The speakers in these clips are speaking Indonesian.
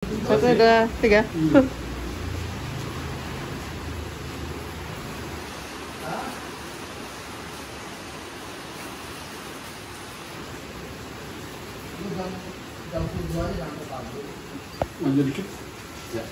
Satu, dua, tiga. Maju dikit. Ya.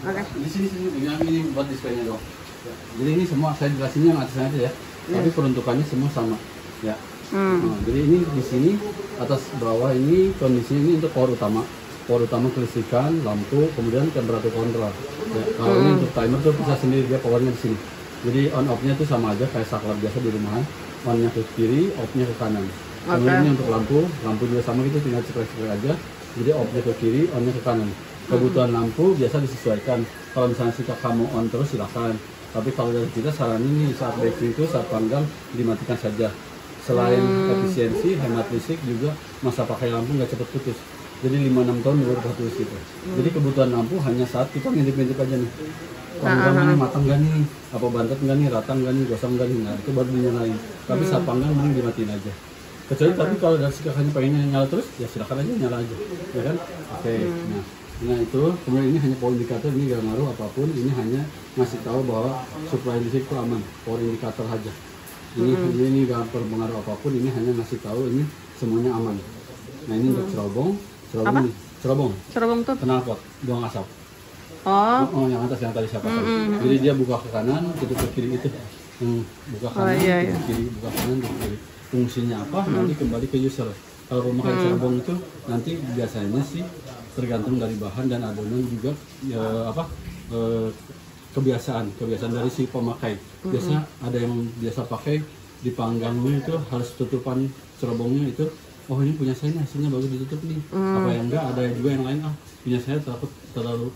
Oke. Di sini ini buat displaynya dong. Ya. Jadi ini semua saya jelasin yang atasnya aja ya. Tapi peruntukannya semua sama. Ya. Nah, jadi ini di sini atas bawah ini kondisinya ini untuk power utama. Power utama kelistrikan, lampu, kemudian temperatur kontrol. Ya, kalau ini untuk timer tuh bisa sendiri dia powernya di sini. Jadi on off-nya tuh sama aja kayak saklar biasa di rumahan. On-nya ke kiri, off-nya ke kanan. Kemudian ini untuk lampu juga sama gitu, tinggal cekrek-cekrek aja. Jadi off-nya ke kiri, on-nya ke kanan. Kebutuhan lampu biasa disesuaikan. Kalau misalnya kita kamu on terus silakan. Tapi kalau dari kita saran ini saat baking itu saat panggang dimatikan saja. Selain efisiensi, hemat listrik juga masa pakai lampu nggak cepet putus. Jadi 5-6 tahun baru putus gitu. Jadi kebutuhan lampu hanya saat kita ngintip-ngintip aja nih. Panggang matang gak nih? Apa bantet gak nih? Ratang gak nih? Gosong gak nih? Nah itu baru dinyalain. Tapi saat panggang mending dimatiin aja. Kecuali tapi kalau dari si kakaknya pengennya nyala terus, ya silakan aja nyala aja, ya kan? Oke. Nah itu kemudian ini hanya power indikator, ini gak ngaruh apapun. Ini hanya ngasih tahu bahwa supply listrik itu aman, power indikator aja. Ini gak berpengaruh apapun. Ini hanya ngasih tahu ini semuanya aman. Nah ini untuk cerobong nih. Cerobong tuh. knalpot, buang asap. Oh, Yang atas yang tadi saya pakai. Jadi dia buka ke kanan, tutup ke kiri itu. Buka kanan, tutup ke kiri, buka kanan, tutup ke kiri. Fungsinya apa? Nanti kembali ke user. Kalau pemakaian cerobong itu nanti biasanya sih tergantung dari bahan dan adonan juga kebiasaan dari si pemakai. Biasanya ada yang biasa pakai di panggangnya itu harus tutupan cerobongnya itu. Oh ini punya saya nih hasilnya bagus ditutup nih. Apa yang enggak ada juga yang lain punya saya takut terlalu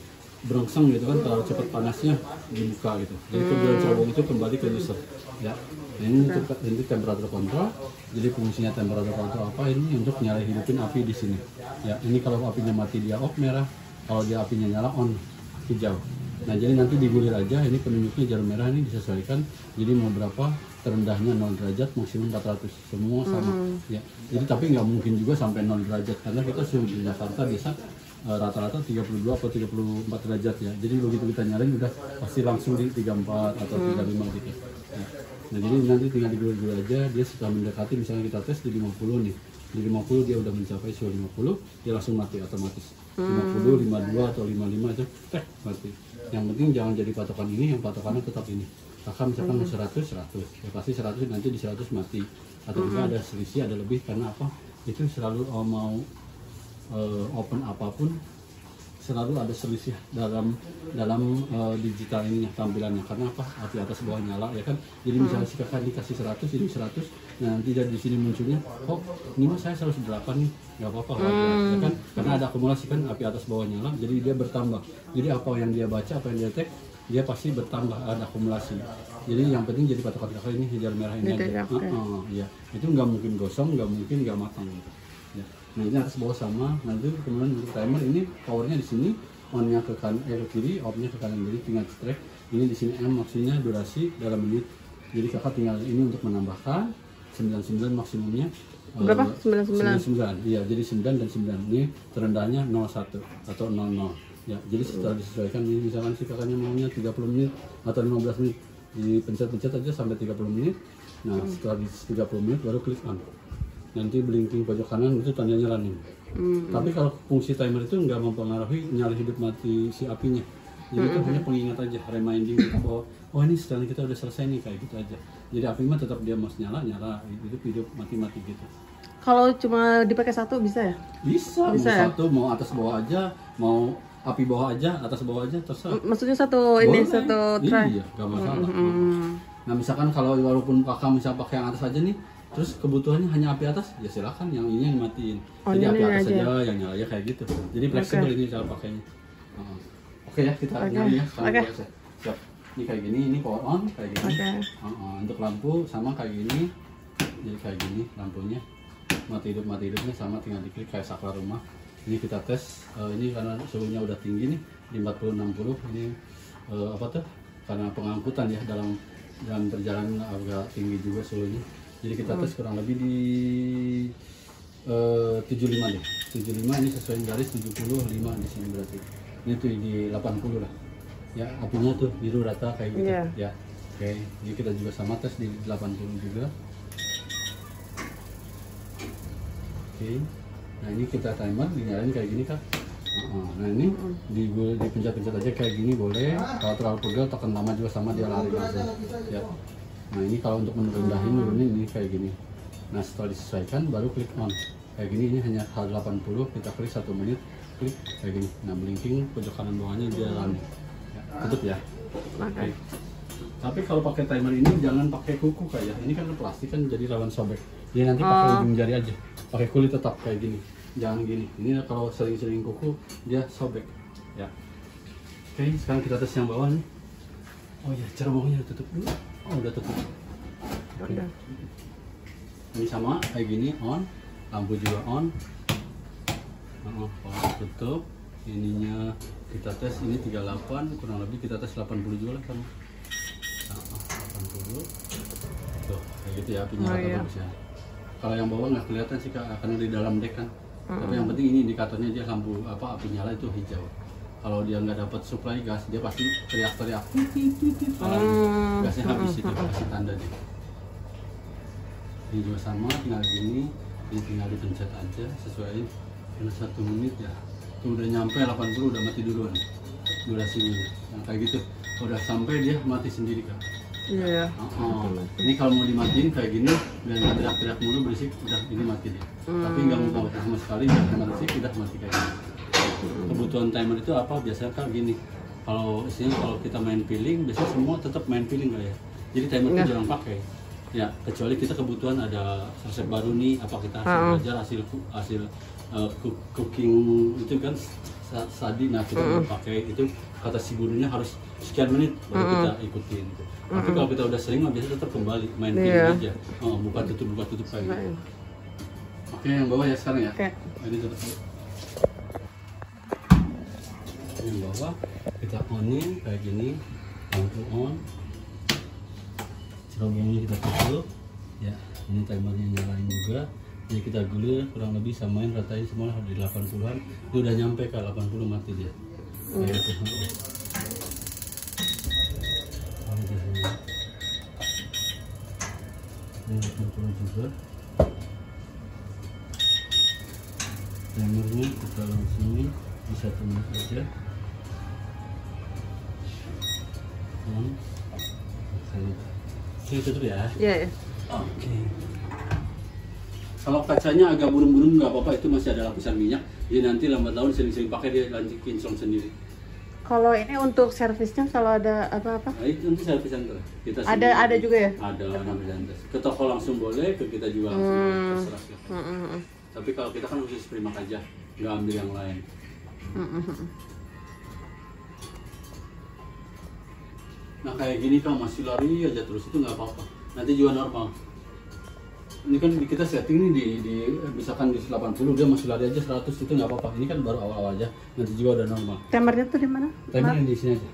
berengseng gitu kan, terlalu cepat panasnya dibuka gitu. Jadi kebetulan cerobong itu kembali ke user ya. Nah, ini untuk temperatur kontrol. Jadi fungsinya temperatur kontrol apa? Ini untuk nyala hidupin api di sini ya. Ini kalau apinya mati dia off merah, kalau dia apinya nyala on hijau. Nah jadi nanti digulir aja, ini penunjuknya jarum merah ini disesuaikan. Jadi mau berapa, terendahnya 0 derajat, maksimum 400, semua sama ya. Jadi tapi nggak mungkin juga sampai 0 derajat karena kita suhu di Jakarta biasa rata-rata 32 atau 34 derajat ya. Jadi begitu kita nyalain udah pasti langsung di 34 atau 35 gitu ya. Nah jadi nanti tinggal digulir aja, dia sudah mendekati, misalnya kita tes di 50 nih, di 50 dia udah mencapai suhu 50, dia langsung mati otomatis. 50, 52 atau 55 aja mati. Yang penting jangan jadi patokan ini, yang patokannya tetap ini. Kakak misalkan 100, ya pasti 100, nanti di 100 mati. Atau juga ada selisih, ada lebih, karena apa? Itu selalu mau open apapun, selalu ada selisih dalam digital ininya, tampilannya. Karena apa? Api atas bawah nyala ya kan. Jadi misalnya si kakak dikasih 100, ini 100, nah nanti dari di sini munculnya, oh ini mah saya 108 nih, nggak apa-apa ya kan, karena ada akumulasi kan, api atas bawah nyala, jadi dia bertambah. Jadi apa yang dia baca, apa yang dia tag, dia pasti bertambah, ada akumulasi. Jadi yang penting jadi patokan kakak ini hijau merah ini aja. Ya itu nggak mungkin gosong, nggak mungkin nggak matang gitu ya. Nah ini atas bawah sama. Nanti kemudian untuk timer ini powernya di sini, on-nya ke kanan, ke kiri, off-nya ke kanan. Jadi tinggal track. Ini di sini M maksudnya durasi dalam menit. Jadi kakak tinggal ini untuk menambahkan 99 maksimumnya. Berapa? 99. Iya, jadi 9 dan 9. Ini terendahnya 01 atau 00. Ya, jadi setelah disesuaikan ini, misalkan si kakaknya maunya 30 menit atau 15 menit, dipencet-pencet aja sampai 30 menit. Nah, setelah di 30 menit baru klik on. Nanti blinking pojok kanan itu tandanya running. Tapi kalau fungsi timer itu nggak mempengaruhi nyala hidup mati si apinya. Jadi itu hanya pengingat aja, reminding kita bahwa oh ini setelah kita udah selesai nih, kayak gitu aja. Jadi api mah tetap dia mau nyala, hidup mati gitu. Kalau cuma dipakai satu bisa ya? Bisa mau ya? satu, mau atas bawah aja, mau api bawah aja, atas bawah aja, terserah. Maksudnya satu ini, boleh. satu tray? Iya, gak masalah. Nah misalkan kalau walaupun kakak misal pakai yang atas aja nih, terus kebutuhannya hanya api atas, ya silakan yang ini yang dimatiin. Jadi api atas aja yang nyala ya kayak gitu. Jadi fleksibel ini cara pakainya. Oke ya, kita nyalain ya. Siap. Ini kayak gini, ini power on kayak gini. Untuk lampu sama kayak gini. Jadi kayak gini lampunya. Mati hidupnya sama, tinggal diklik kayak saklar rumah. Ini kita tes. Ini karena suhunya udah tinggi nih di 40-60. Ini apa tuh? Karena pengangkutan ya, dalam perjalanan agak tinggi juga suhunya. Jadi kita tes kurang lebih di 75 deh. 75 ini sesuai garis 75 di sini berarti. Ini tuh di 80 lah. Ya, apinya tuh biru rata kayak gitu. Iya. Ya. Oke, ini kita juga sama tes di 80 juga. Oke. Nah, ini kita timer dinyalain kayak gini, Kak. Nah, ini dipencet-pencet aja kayak gini boleh. Kalau terlalu pegel tekan lama juga sama dia lari langsung. Ya. Nah, ini kalau untuk merendahin ini kayak gini. Nah, setelah disesuaikan baru klik on. Kayak gini, ini hanya 80, kita klik 1 menit, klik kayak gini. Nah, blinking pojok kanan bawahnya dia running. Ya, tutup ya. Oke. Tapi kalau pakai timer ini jangan pakai kuku kayak. Ini kan plastik kan jadi rawan sobek. Jadi nanti pakai ujung jari aja. Pakai kulit tetap kayak gini. Jangan gini. Ini kalau sering-sering kuku dia sobek. Ya. Oke, sekarang kita tes yang bawah nih. Oh ya, cerobongnya tutup dulu. Oh, udah tutup. Udah. Ini sama kayak gini, on, lampu juga on, tutup. Ininya kita tes ini 38, kurang lebih kita tes 80 juga lah sama. 80. Tuh, kayak gitu ya apinya rata bagus ya. Kalau yang bawah nggak kelihatan sih Kak, karena di dalam dek kan. Tapi yang penting ini indikatornya dia lampu api nyala itu hijau. Kalau dia nggak dapat supply gas, dia pasti teriak-teriak. Kalau gasnya habis itu kasih tanda dia. Ini juga sama, tinggal gini, ini tinggal dipencet aja, sesuaiin karena 1 menit ya. Tuh udah nyampe 80, udah mati duluan durasinya. Nah, kayak gitu, udah sampai dia mati sendiri Kak. Iya. Ini kalau mau dimatiin kayak gini, dan nggak teriak-teriak mulu berisik, udah ini mati dia. Tapi nggak mau sama sekali, nggak berisik, udah mati kayak gini. Kebutuhan timer itu apa? Biasanya Kak gini, kalau istilahnya kalau kita main feeling, biasanya semua tetap main feeling Kak ya. Jadi timer itu jarang pakai. Ya, kecuali kita kebutuhan ada resep baru nih, apa kita belajar hasil cooking itu kan tadi, nah kita mau pakai itu kata si gurunya harus sekian menit baru kita ikutin. Tapi kalau kita udah sering, biasanya tetap kembali main film aja, buka tutup kayak gitu. Oke, yang bawah ya sekarang ya. Ini tutup. Yang bawah kita onin kayak gini, lampu on. Cerobongnya kita tutup ya, ini timernya nyalain juga, jadi kita gulir kurang lebih samain, ratain semua di 80-an. Itu udah nyampe ke 80 mati dia. Kayak gitu. Ini 80 juga. Timernya kita langsung di 1 menit aja. Ini tutup ya. Iya. Oke. Kalau kacanya agak burung-burung nggak apa-apa, itu masih ada lapisan minyak. Jadi nanti lambat laun sering-sering pakai dia lanjut kinclong sendiri. Kalau ini untuk servisnya kalau ada apa-apa? Nah, itu nanti servis center. Kita ada juga ya? Ada servis center. Ke toko langsung boleh, ke kita juga langsung terserah. Tapi kalau kita kan khusus primak aja, nggak ambil yang lain. Nah kayak gini kan masih lari aja terus, itu nggak apa-apa. Nanti juga normal. Ini kan kita setting nih di misalkan di 80 dia masih lari aja 100, itu nggak apa-apa. Ini kan baru awal-awal aja, nanti juga udah normal. Timernya tuh di mana? Timernya di sini aja.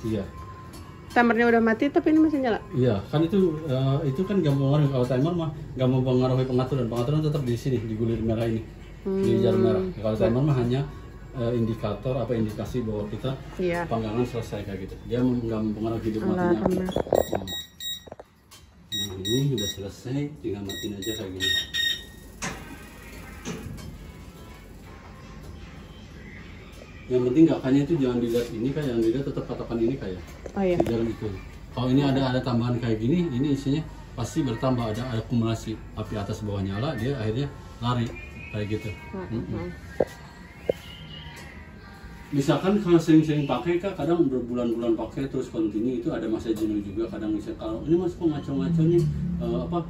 Iya. Timernya udah mati tapi ini masih nyala. Iya, kan itu kan nggak mempengaruhi. Kalau timer mah nggak mempengaruhi pengaturan tetap di sini di gulir merah ini, di jarum merah. Kalau timer mah hanya indikator apa indikasi bahwa kita panggangan selesai kayak gitu. Dia nggak mempengaruhi hidup matinya. Nah ini udah selesai, tinggal matiin aja kayak gini. Yang penting kakaknya itu jangan dilihat ini kayak, yang dilihat tetap patokan ini kayak. Di dalam itu. Kalau ini ada tambahan kayak gini, ini isinya pasti bertambah, ada akumulasi api atas bawah nyala, dia akhirnya lari kayak gitu. Misalkan kalau sering-sering pakai Kak, kadang berbulan-bulan pakai terus kontinu, itu ada masa jenuh juga. Kadang misalnya kalau ini mas kok ngaco-ngaco nih,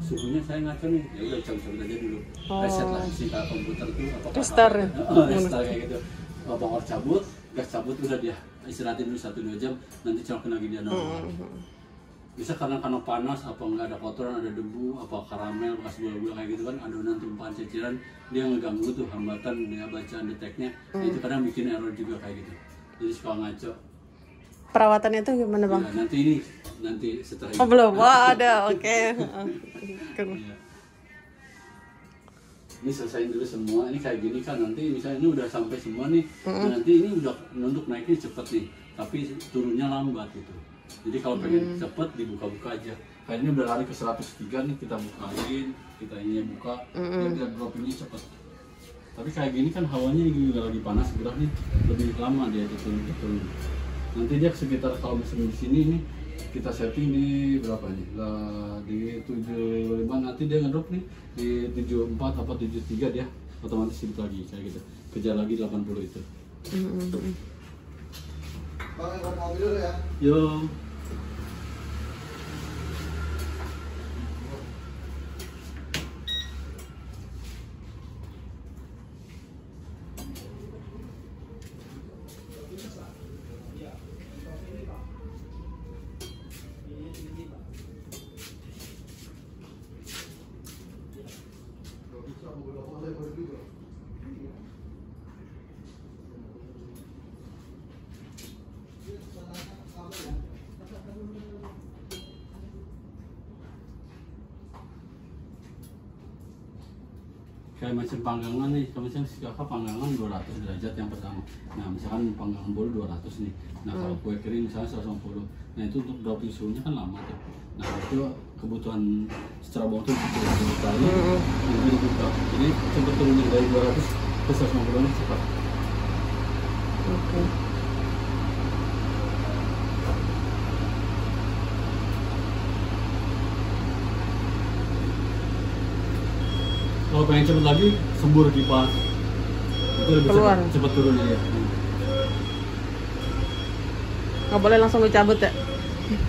suhunya saya ngaco nih, ya udah cabut aja dulu, reset lah si komputer tuh apa restart kayak gitu. Power cabut, gas cabut, udah dia istirahatin dulu 1-2 jam, nanti colokin lagi dia normal. Bisa karena panas, apa nggak ada kotoran, ada debu, apa karamel, bekas gula-gula kayak gitu kan, adonan tumpahan ceceran, dia ngeganggu tuh hambatan dia bacaan deteknya. Itu kadang bikin error juga kayak gitu. Jadi suka ngaco. Perawatannya itu gimana Bang? Ya, nanti setelah belum. Wah ada, oke. ini selesaiin dulu semua. Ini kayak gini kan, nanti misalnya ini udah sampai semua nih, nah, nanti ini udah untuk naiknya cepet nih, tapi turunnya lambat gitu. Jadi kalau pengen cepet dibuka-buka aja. Kayak ini udah lari ke 103 nih, kita bukain, kita ini buka, biar droppingnya cepet. Tapi kayak gini kan hawanya juga lagi panas, gerak nih lebih lama dia turun. Nanti dia sekitar kalau misalnya di sini nih kita setting di berapa nih? Di 75, nanti dia ngedrop nih di 74 apa 73, dia otomatis hidup lagi kayak gitu. Kejar lagi 80 itu. Bang, ikut mobil dulu ya. Yo. Kayak macam panggangan nih, kalau misalnya si kakak panggangan 200 derajat yang pertama. Nah misalkan panggangan bolu 200 nih. Nah kalau kue kering misalnya 150. Nah itu untuk dropping suhunya kan lama tuh. Nah itu kebutuhan secara bawah tuh sekali ini dibuka. Jadi cepet turunnya dari 200 ke 150 nya cepat. Oke. Kalau pengen cepet lagi, sembur kipas. Itu lebih Keluar. cepet turunnya ya. Nggak boleh langsung dicabut ya?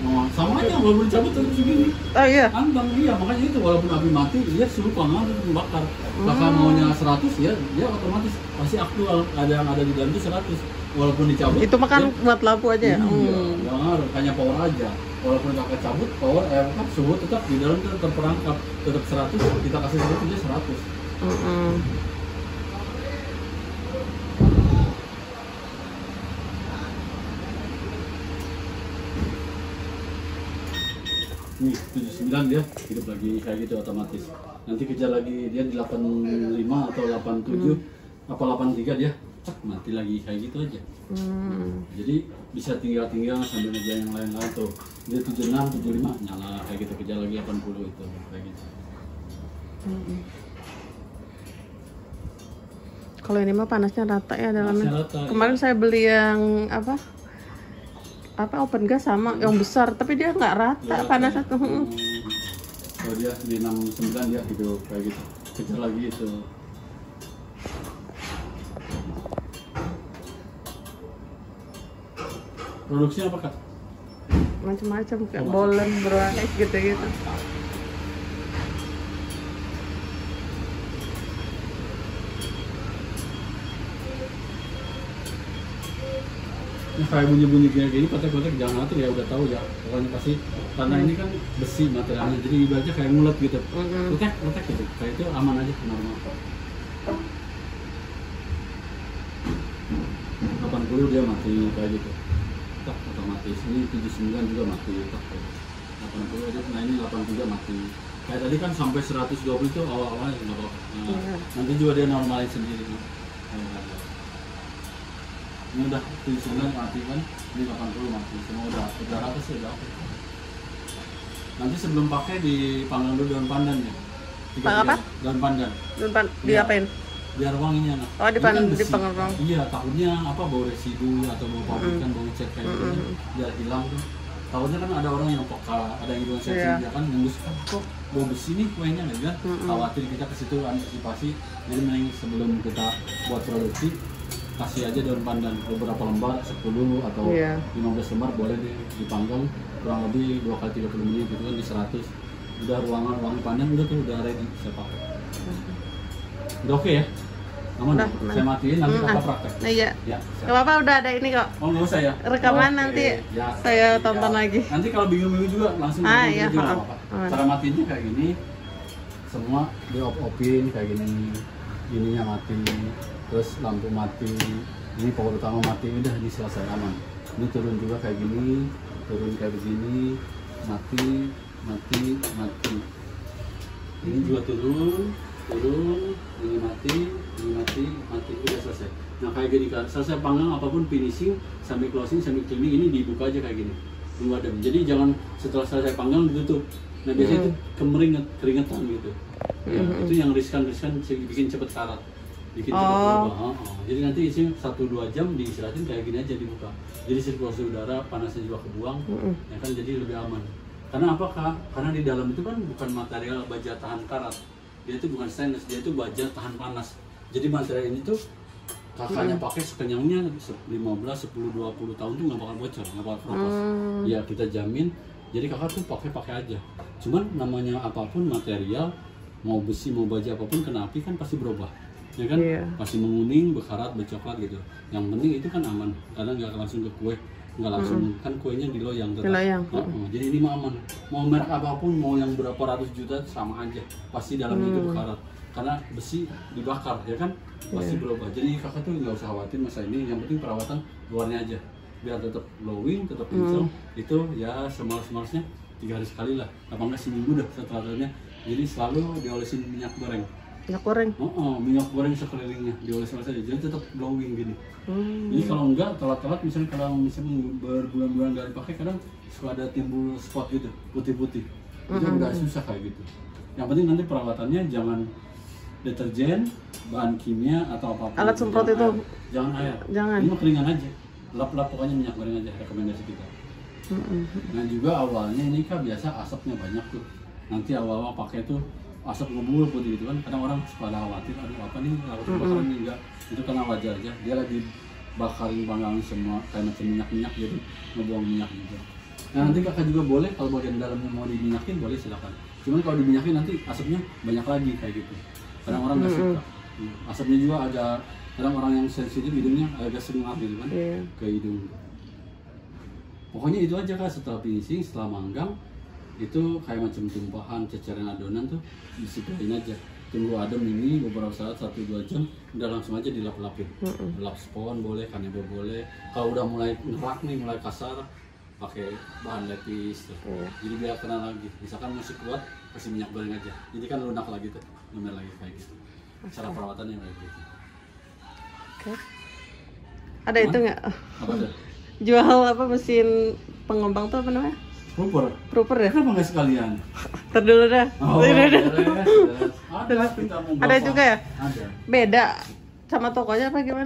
Oh, sama aja walaupun cabut tetap segini. Oh iya. Antang, iya makanya itu walaupun api mati, dia suhu panggangan tetap membakar. Kakak maunya 100 ya, dia otomatis pasti aktual. Ada yang ada di dalam itu 100. Walaupun dicabut. Itu makan buat lampu aja ya? Iya, nggak ngaruh, hanya power aja. Walaupun kakak cabut, power suhu tetap di dalam tetap terperangkap, tetap 100. Kita kasih 100 dia 100. Nih 79 dia hidup lagi kayak gitu otomatis. Nanti kejar lagi dia di 85 atau 87 apa 83 dia cek mati lagi kayak gitu aja. Jadi bisa tinggal sambil ngerjain yang lain-lain tuh. Dia 76, 75 nyala kayak gitu, kejar lagi 80 itu kayak gitu. Kalau ini mah panasnya rata ya dalamnya. Panasnya rata, Kemarin saya beli yang apa open gas sama yang besar, tapi dia nggak rata panasnya tuh. Kalau dia di 69 dia hidup kayak gitu, kejar lagi itu. Produksinya apa kak? Macam-macam kayak bolen, brownies gitu-gitu. Ini kayak bunyi-bunyi kayak gini, kotek-kotek jangan atur ya, udah tahu ya. Pokoknya pasti karena ini kan besi materialnya, jadi ibaratnya kayak ngulet gitu. Kotek gitu, kayak itu aman aja, normal. 80 dia mati kayak gitu. Tak otomatis. Ini 79 juga mati. Tak 80 aja. Nah ini 83 mati. Kayak tadi kan sampai 120 itu awal-awalnya nggak apa-apa. Nah, nanti juga dia normalin sendiri. Ini udah 79 mati kan, ini 80 mati. Semua udah ratus ya, udah oke. Nanti sebelum pakai dipanggang dulu daun pandan ya. Apa? Daun pandan. Diapain? Biar wanginya enak. Oh, Ini kan dipanggang. Iya, takutnya apa bau residu atau bau pabrikan, bau cat kayak gitu biar hilang tuh. Takutnya kan ada orang yang peka, ada yang bilang dia kan nembus kok bau besi nih kuenya kan. Khawatir kita ke situ antisipasi. Jadi mending sebelum kita buat produksi kasih aja daun pandan beberapa lembar, 10 atau 15 lembar boleh dipanggang kurang lebih 2 kali 30 menit gitu kan di 100. Udah ruangan wangi pandan udah tuh udah ready bisa pakai. Udah oke ya? Aman? Udah, saya matiin nanti kakak praktek. Nah, iya. Ya, Gak apa-apa, udah ada ini kok. oh nggak usah ya? Rekaman Oke, nanti ya, saya tonton lagi. Nanti kalau bingung-bingung juga langsung iya, juga nggak apa-apa. Cara matiinnya kayak gini, semua di off-offin kayak gini, ininya mati, terus lampu mati, ini power utama mati, udah diselesai aman. Ini turun juga kayak gini, turun kayak begini, mati. Ini juga turun. turun, ini mati, udah selesai. Nah kayak gini kan, selesai panggang apapun finishing sampai closing sampai cleaning ini dibuka aja kayak gini. Tunggu adem. Jadi jangan setelah selesai panggang ditutup. Nah biasanya itu keringetan gitu. Ya, itu yang riskan bikin cepet karat, bikin cepet berubah. Jadi nanti isi 1-2 jam diistirahatin kayak gini aja dibuka. Jadi sirkulasi udara, panasnya juga kebuang, ya kan jadi lebih aman. Karena apa Kak? Karena di dalam itu kan bukan material baja tahan karat. Dia itu bukan stainless, dia itu baja tahan panas. Jadi material ini tuh kakaknya pakai sekenyangnya 15, 10, 20 tahun tuh nggak bakal bocor, nggak bakal keropos. Ya kita jamin. Jadi kakak tuh pakai aja. Cuman namanya apapun material, mau besi mau baja apapun kena api kan pasti berubah, ya kan? Pasti menguning, berkarat, bercoklat gitu. Yang penting itu kan aman, karena nggak langsung ke kue, nggak langsung kan kuenya diloyang tetap. Jadi ini mah aman. Mau merek apapun, mau yang berapa ratus juta sama aja, pasti dalamnya itu berkarat. Karena besi dibakar, ya kan? Pasti berubah. Jadi kakak tuh nggak usah khawatir masa ini. Yang penting perawatan luarnya aja, biar tetap glowing, tetap pincel. Itu ya semalas-malasnya 3 hari sekali lah, apa enggak seminggu dah setelahnya. Jadi selalu diolesin minyak goreng. Minyak goreng sekelilingnya dioles aja, jadi tetap glowing gini. Jadi kalau enggak telat-telat, misalnya kalau berbulan-bulan nggak dipakai, kadang suka ada timbul spot gitu, putih-putih. Itu udah susah kayak gitu. Yang penting nanti perawatannya jangan deterjen, bahan kimia atau apapun. Alat semprot itu jangan air. Ini mah keringan aja. Lap-lap pokoknya minyak goreng aja, rekomendasi kita. Nah juga awalnya ini kan biasa asapnya banyak tuh. Nanti awal-awal pakai tuh asap ngebul putih gitu kan. Kadang orang suka khawatir, aduh apa nih, harus kebakaran nih, enggak. Itu karena wajar aja. Dia lagi bakarin panggang semua kayak macam minyak-minyak, jadi ngebuang minyak gitu. Nah nanti kakak juga boleh kalau bagian dalamnya mau diminyakin boleh silakan. Cuman kalau diminyakin nanti asapnya banyak lagi kayak gitu. Kadang orang nggak suka. Asapnya juga ada. Kadang orang yang sensitif hidungnya agak sengat gitu kan, ke hidung. Pokoknya itu aja Kak, setelah finishing, setelah manggang itu kayak macam tumpahan, ceceran adonan tuh disiplin aja. Tunggu adem ini beberapa saat, 1-2 jam, udah langsung aja dilap-lapin. Lap spon boleh, kanebo boleh. Kalau udah mulai ngerak nih, mulai kasar, pakai bahan lepis tuh. Jadi biar kena lagi. Misalkan masih kuat, kasih minyak goreng aja. Jadi kan lunak lagi tuh, lumer lagi kayak gitu. Cara perawatannya kayak gitu. Ada itu nggak? Apa tuh? Jual apa mesin pengembang tuh apa namanya? Proper ya? Kenapa nggak sekalian? Ntar dulu dah. Ada juga ya? Ada. Beda sama tokonya apa gimana?